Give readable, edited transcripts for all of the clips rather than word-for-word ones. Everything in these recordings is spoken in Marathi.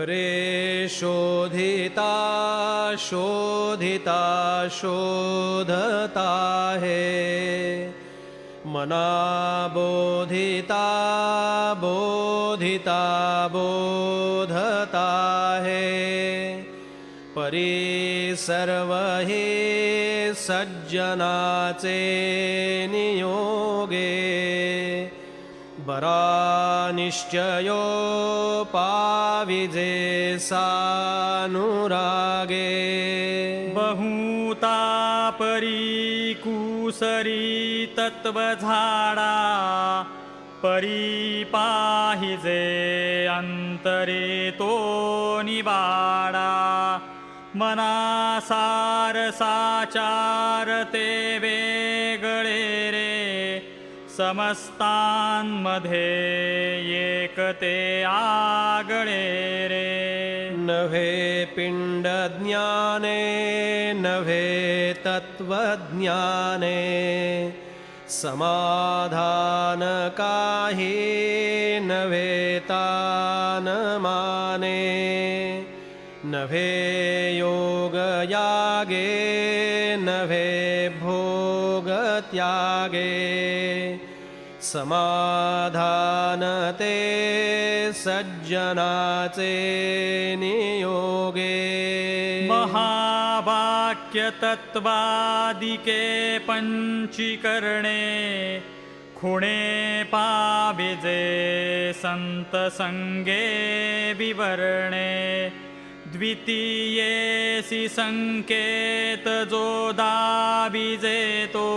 रे शोधिता शोधिता शोधता है, मना बोधिता बोधिता बोधता है। परी सर्व हे सज्जनाचे नियोगे, बरा निश्चयो पाविजे सानुरागे। बहुता परी कुसरी तत्व झाडा, परी पाहिजे अंतरे तो निवाडा। मनासार साचार ते वेगळे रे, समस्तांमध्ये एकते आगळे रे। नव्हे पिंड ज्ञाने नव्हे तत्वज्ञाने, समाधान काही नव्हे तान माने। नव्हे योग यागे नव्हे भोग त्यागे, समाधान ते सज्जनाचे नियोगे। महावाक्य तत्वादिके पंचीकरणे, खुणे पाविजे संत संगे विवरणे। द्वितीयेसी संकेत जो दाविजे तो,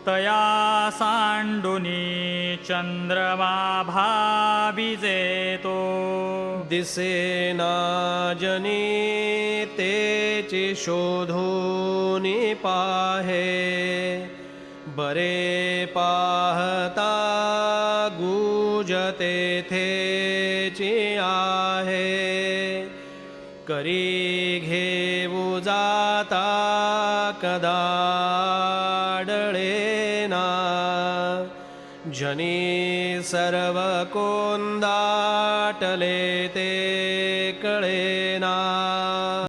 तया सांडुनी चंद्रमा भाविजे तो। दिसेना जनी तेची शोधूनी पाहे, बरे पाहता गुजते थेची आहे। करी घेऊ जाता कदाडळेना, जनी सर्व कोंदाटले ते कळे